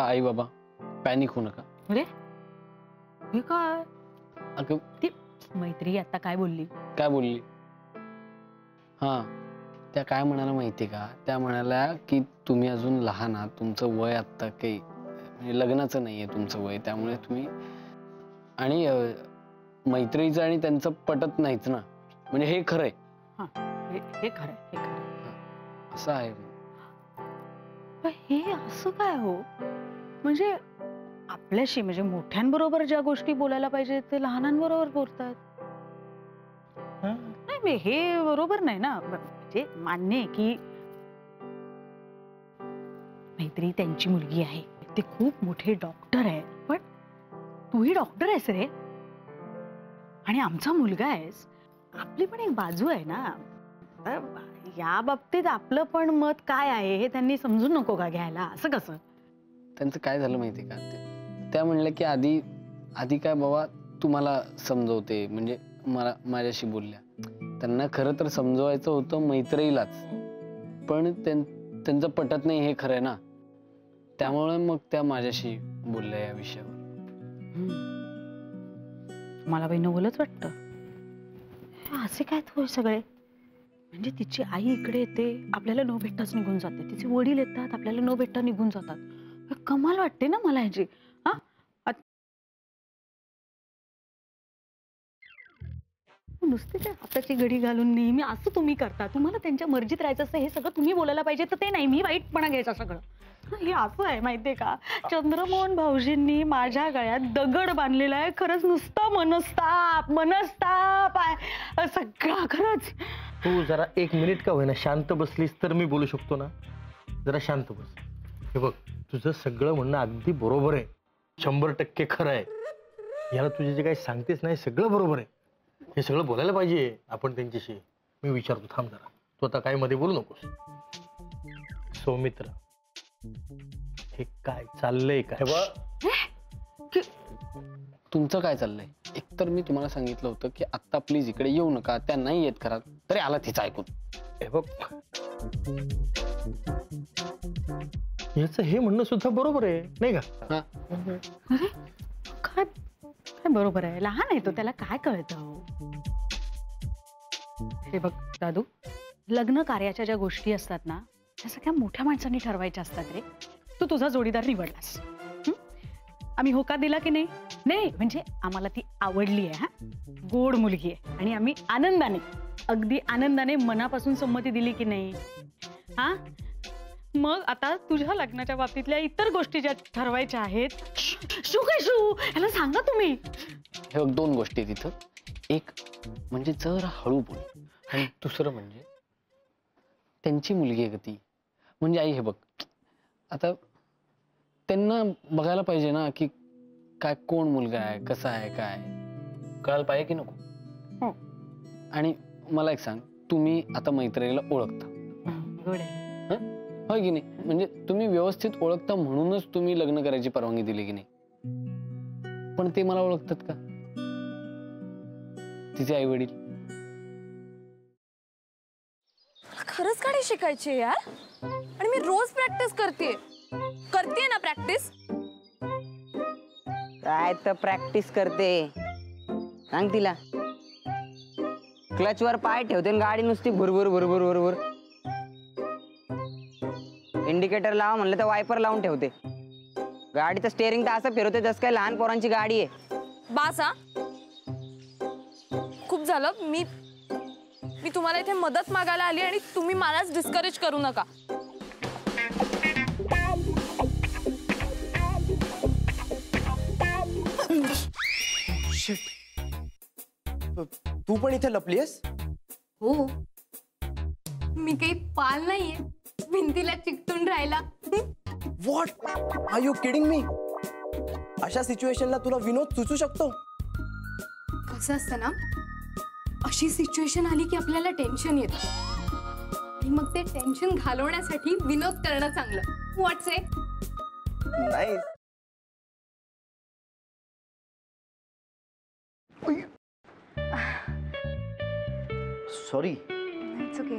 बघा आई बाबा, पॅनिक होऊ नका. अरे हे काय? अगं ती मैत्री आता काय बोलली? काय बोलली? हा, त्या काय म्हणाल्या माहिती का? त्या म्हणाल्या की तुम्ही अजून लहान आहात, तुमचं वय आता काही म्हणजे लग्नाचं नाहीये तुमचं वय, त्यामुळे तुम्ही आणि मैत्रीचं आणि त्यांचं पटत नाहीच ना, म्हणजे हे खरंय. हे खरंय, हे खरंय. असं आहे. हे असं काय हो? म्हणजे आपल्याशी म्हणजे मोठ्यांबरोबर ज्या गोष्टी बोलायला पाहिजे ते लहानांबरोबर बोलतात. नाही हे बरोबर नाही ना. म्हणजे मान्य आहे की मैत्री त्यांची मुलगी आहे, ते खूप मोठे डॉक्टर आहे, पण तूही डॉक्टर आहेस रे आणि आमचा मुलगा आहेस. आपली पण एक बाजू आहे ना. या बाबतीत आपलं पण मत काय आहे हे त्यांनी समजून नको का घ्यायला? असं कसं? त्यांचं काय झालं माहिती का? त्या म्हणल्या की आधी काय बाबा तुम्हाला समजवते, म्हणजे मला माझ्याशी बोलल्या. त्यांना खरं तर समजवायचं होतं मैत्रीलाच, पण त्यांचं पटत नाही हे खरंय ना, त्यामुळे मग त्या माझ्याशी बोलल्या या विषयावर. मला बाई नवलच वाटतं. असे काय थोडे सगळे? म्हणजे तिची आई इकडे येते, आपल्याला न भेटताच निघून जाते. तिचे वडील येतात, आपल्याला न भेटता निघून जातात. कमाल वाटते ना मला ह्याची. हा, नुसते त्या हाताची घडी घालून नेहमी असं तुम्ही करता. तुम्हाला त्यांच्या मर्जीत राहायचं असतं, हे सगळं तुम्ही बोलायला पाहिजे, तर ते नाही. मी वाईटपणा घ्यायचा सगळं. हे असं आहे माहितीये का? चंद्रमोहन भाऊजींनी माझ्या गळ्यात दगड बांधलेला आहे. खरंच नुसता मनस्ताप आहे सगळा. खरंच तू जरा 1 मिनिट का होईना शांत बसलीस तर मी बोलू शकतो ना. जरा शांत बस. हे बघ, तुझं सगळं म्हणणं अगदी बरोबर आहे, 100% खरं आहे. याला तुझे जे काही सांगतेस नाही सगळं बरोबर आहे. हे सगळं बोलायला पाहिजे आपण त्यांच्याशी. मी विचारतो, थांब जरा, तू आता काय मध्ये बोलू नकोस. सौमित्र, हे काय चाललंय? काय तुमचं काय चाललंय? एकतर मी तुम्हाला सांगितलं होतं की आत्ता प्लीज इकडे येऊ नका, त्या नाही येत घरात, तरी आला तिचं ऐकून. हे बघ, याचं हे म्हणणं सुद्धा बरोबर आहे नाही का? अरे काय काय बरोबर आहे? लहान आहे तो, त्याला काय कळतं? हे बघ दादू, लग्न कार्याच्या ज्या गोष्टी असतात ना, त्या सगळ्या मोठ्या माणसांनी ठरवायच्या असतात रे. तू तुझा जोडीदार निवडलास, आम्ही होकार दिला की नाही? नाही म्हणजे आम्हाला ती आवडली आहे, हा गोड मुलगी आहे, आणि आम्ही आनंदाने, अगदी आनंदाने मनापासून संमती दिली की नाही? हा, मग आता तुझ्या लग्नाच्या बाबतीतल्या इतर गोष्टी ज्या ठरवायच्या आहेत. शू काय शू, ह्याला सांगा तुम्ही. हे बघ, 2 गोष्टी तिथं. एक म्हणजे जरा हळू बोल, आणि दुसरं म्हणजे त्यांची मुलगी आहे का ती. म्हणजे आई, हे बघ, आता त्यांना बघायला पाहिजे ना की काय, कोण मुलगा आहे, कसा आहे, काय कळायला पाहिजे की नको? आणि मला एक सांग, तुम्ही आता मैत्रिणीला ओळखता, होय की नाही? म्हणजे तुम्ही व्यवस्थित ओळखता म्हणूनच तुम्ही लग्न करायची परवानगी दिली की नाही? पण ते मला ओळखतात का, तिचे आई वडील? खरंच गाडी शिकायची यार, आणि मी रोज प्रॅक्टिस करते ना. प्रॅक्टिस काय तर प्रॅक्टिस करते, सांग तिला. क्लचवर पाय ठेवते गाडी नुसती भुरभुर भुरभुर भुरभुर. इंडिकेटर लावा म्हणलं तर वायपर लावून ठेवते. गाडीचं स्टेअरिंग तर असं फिरवते जसं काय लहान पोरांची गाडी आहे. बासा, खूप झालं. मी तुम्हाला इथे मदत मागायला आली आणि तुम्ही मलाच डिस्करेज करू नका. तू पण इथे लपलीयस? हो, मी काही पाल नाहीये भिंतीला चिकटून राहिला. What are you kidding me? अशा सिच्युएशनला तुला विनोद सुचू शकतो? कसं असतं ना, अशी सिच्युएशन आली की आपल्याला टेन्शन येतं, आणि मग ते टेन्शन घालवण्यासाठी विनोद करणं चांगलं. व्हॉट्स इट? नाही, सॉरी. It's okay.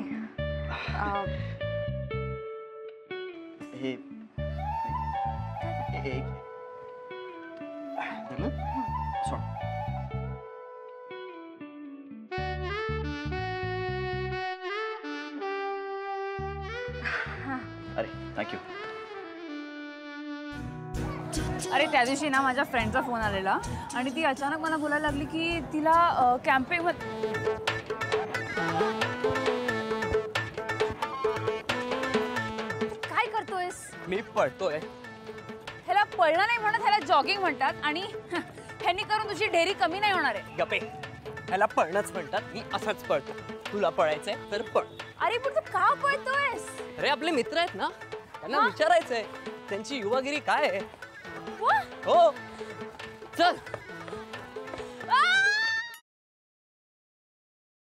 हे एक है ना? सोड. अरे थँक्यू. अरे त्या दिवशी ना माझ्या फ्रेंडचा फोन आलेला आणि ती अचानक मला बोलायला लागली की तिला कॅम्पिंग काय करतोयस? मी पळतोय. ह्याला पळणं नाही म्हणत, ह्याला जॉगिंग म्हणतात आणि ह्यांनी करून तुझी ढेरी कमी नाही होणार आहे. गपे. ह्याला पळणंच म्हणतात. मी असंच पळतो. तुला पळायचंय तर पळ. अरे पण तू का पळतोयस? अरे आपले मित्र आहेत ना, त्यांना विचारायचंय त्यांची युवागिरी काय आहे. वा, हो चल.